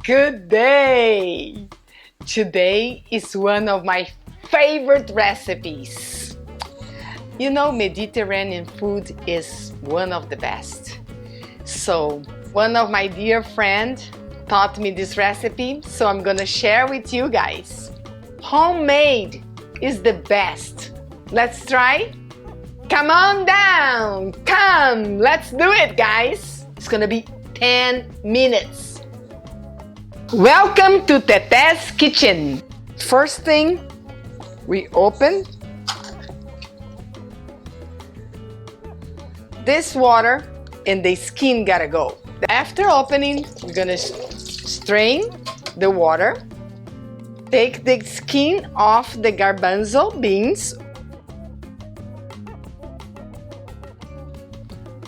Good day! Today is one of my favorite recipes. You know, Mediterranean food is one of the best. So, one of my dear friends taught me this recipe, so I'm gonna share with you guys. Homemade is the best. Let's try? Come on down! Come! Let's do it, guys! It's gonna be 10 minutes. Welcome to Tete's kitchen. First thing, we open this water and the skin gotta go. After opening, we're gonna strain the water. Take the skin off the garbanzo beans.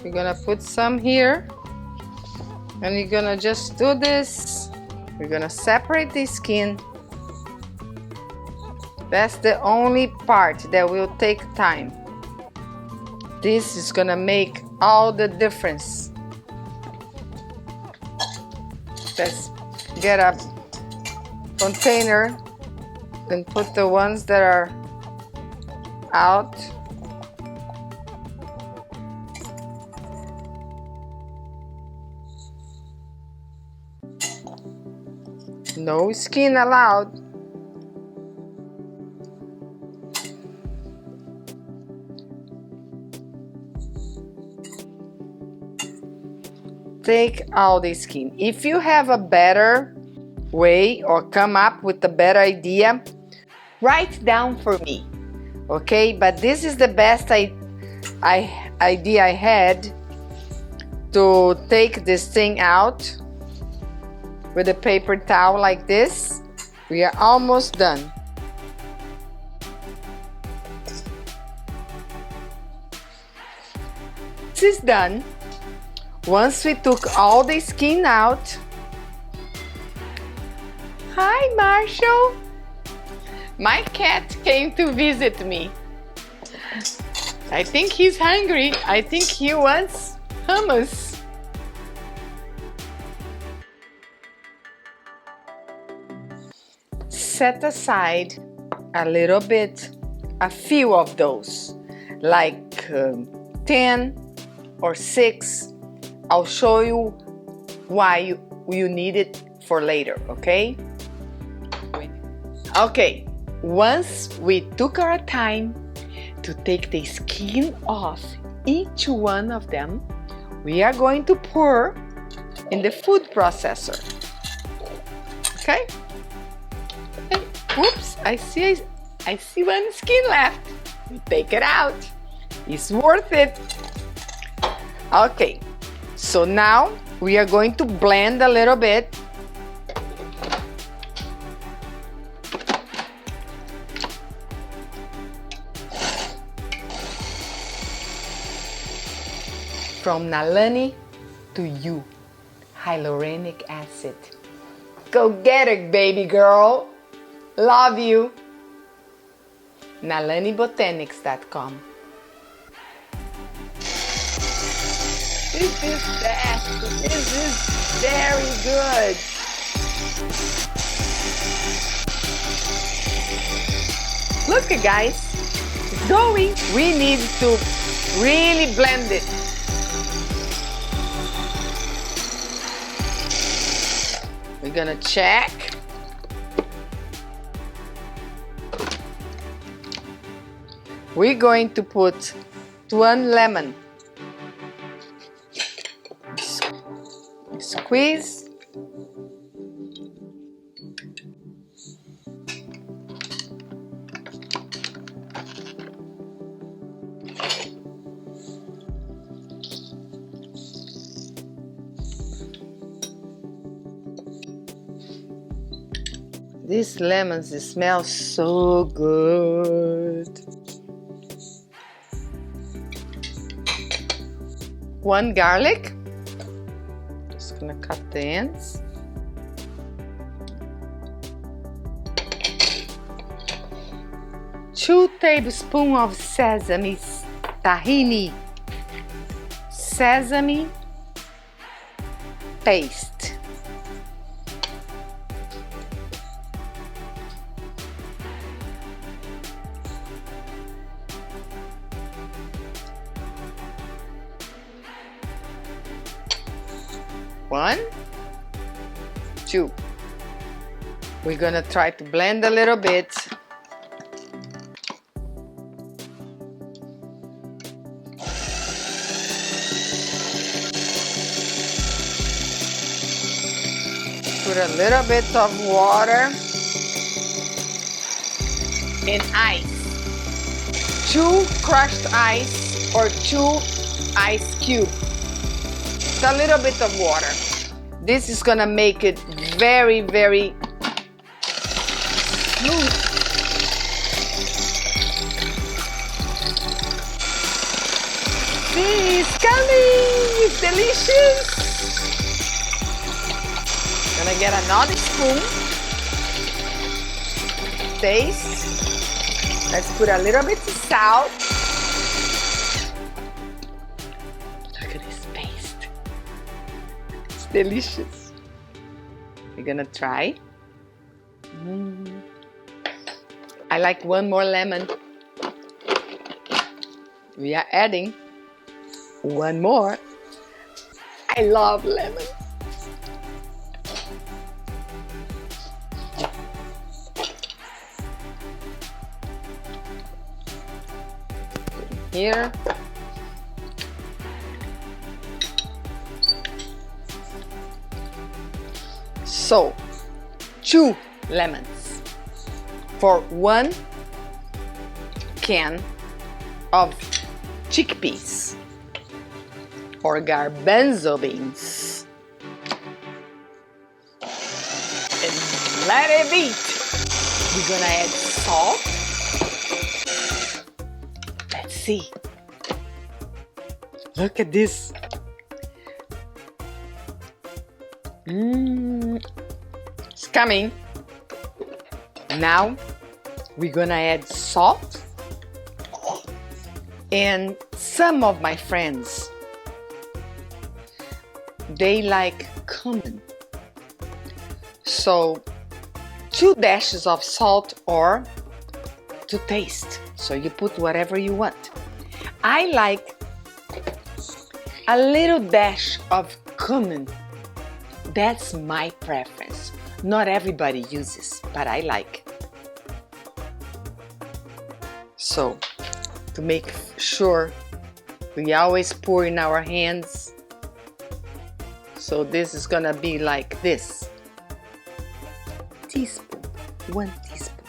We're gonna put some here and you're gonna just do this. We're gonna separate the skin. That's the only part that will take time. This is gonna make all the difference. Let's get a container and put the ones that are out. No skin allowed. Take all the skin. If you have a better way or come up with a better idea, write down for me, okay? But this is the best idea I had to take this thing out with a paper towel like this. We are almost done. This is done. Once we took all the skin out. Hi, Marshall. My cat came to visit me. I think he's hungry. I think he wants hummus. Set aside a little bit, a few of those, like 10 or 6. I'll show you why you need it for later, okay? Okay, once we took our time to take the skin off each one of them, we are going to pour in the food processor, okay? Oops, I see one skin left. We take it out. It's worth it. Okay, so now we are going to blend a little bit. From Nalani to you, hyaluronic acid. Go get it, baby girl. Love you. NalaniBotanics.com. This is best. This is very good. Look, guys, it's going. We need to really blend it. We're gonna check. We're going to put 1 lemon. Squeeze. These lemons smell so good. 1 garlic. Just gonna cut the ends. 2 tablespoons of Sesame Tahini. Sesame paste. 1, 2. We're gonna try to blend a little bit. Put a little bit of water and ice. 2 crushed ice or 2 ice cubes. A little bit of water. This is gonna make it very, very smooth. See, it's coming! It's delicious! Gonna get another spoon. Taste. Let's put a little bit of salt. Look at this paste. It's delicious. We're gonna try. I like one more lemon. We are adding one more. I love lemon. Here. So, 2 lemons for 1 can of chickpeas or garbanzo beans. And let it beat. We're gonna add salt. Let's see. Look at this. It's coming. Now we're gonna add salt. And some of my friends, they like cumin. So 2 dashes of salt or to taste. So you put whatever you want. I like a little dash of cumin. That's my preference. Not everybody uses, but I like. So, to make sure, we always pour in our hands. So this is gonna be like this. Teaspoon, 1 teaspoon.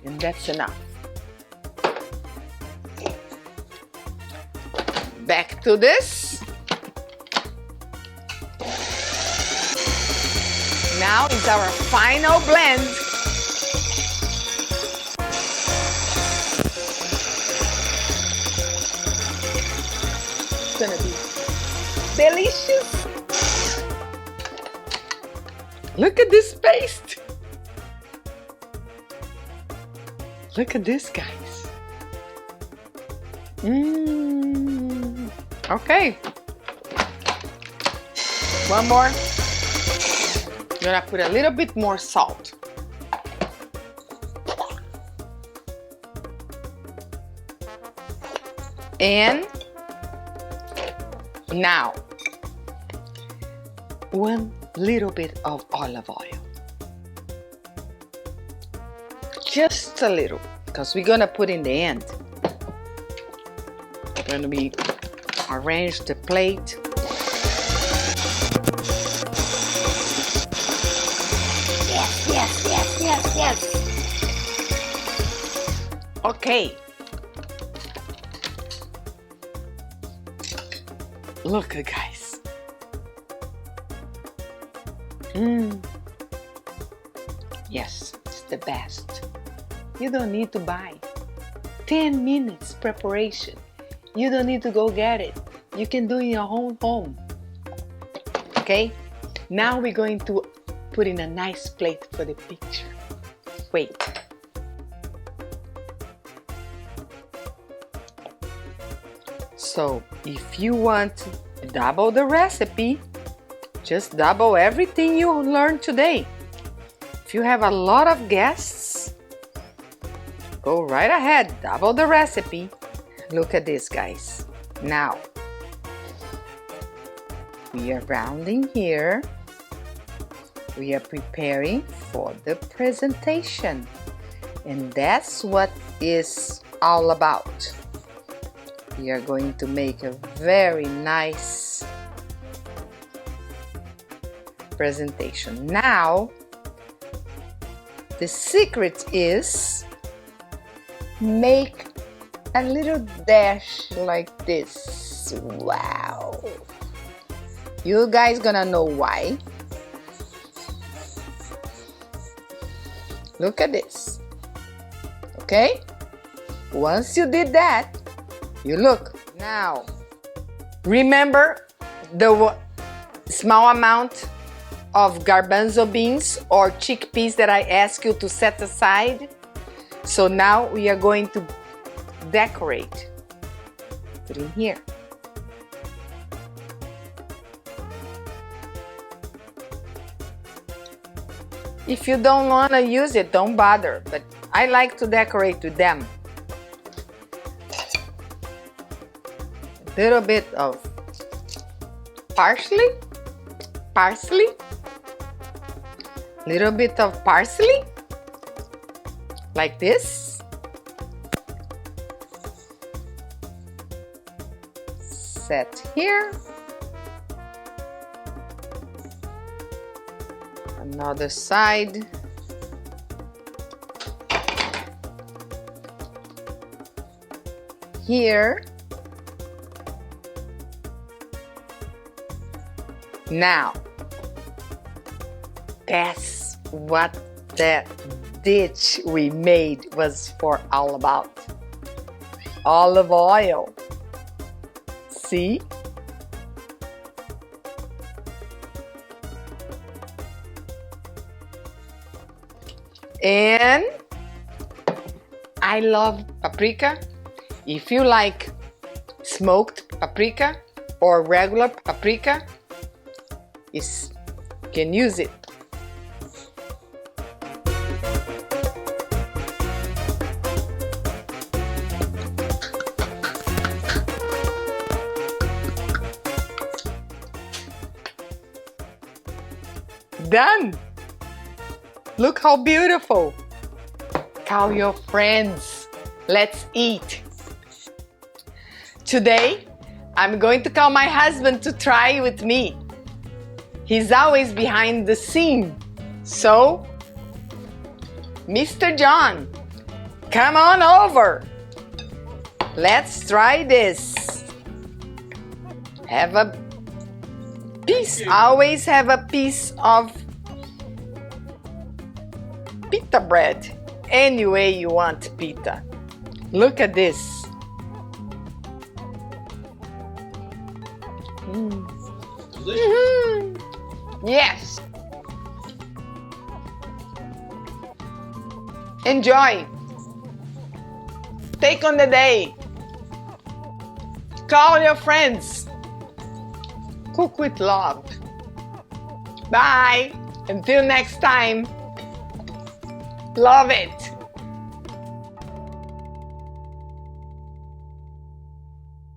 And that's enough. Back to this. Now is our final blend. It's gonna be delicious. Look at this paste. Look at this, guys. Okay. One more. I'm gonna put a little bit more salt. And now, 1 little bit of olive oil. Just a little, because we're gonna put in the end. When we arrange the plate. Yes. Okay. Look, guys. Yes, it's the best. You don't need to buy. 10 minutes preparation. You don't need to go get it. You can do it in your own home. Okay? Now we're going to put in a nice plate for the picture. Wait. So, if you want to double the recipe, just double everything you learned today. If you have a lot of guests, go right ahead, double the recipe. Look at this, guys. Now, We are rounding here. We are preparing for the presentation. And that's what it's all about. We are going to make a very nice presentation. Now, the secret is make a little dash like this. Wow! You guys gonna know why. Look at this. Okay? Once you did that, you look. Now, remember the small amount of garbanzo beans or chickpeas that I asked you to set aside? So now we are going to decorate. Put in here. If you don't want to use it, don't bother, but I like to decorate with them. A little bit of parsley, little bit of parsley, like this. Set here. Another side. Here. Now, that's what that dish we made was for all about. Olive oil. See? And I love paprika. If you like smoked paprika or regular paprika, you can use it. Done! Look how beautiful! Call your friends. Let's eat. Today, I'm going to call my husband to try with me. He's always behind the scene. So, Mr. John, come on over. Let's try this. Have a piece. Always have a piece of pita bread. Any way you want pita. Look at this. Yes. Enjoy. Take on the day. Call your friends. Cook with love. Bye. Until next time. Love it.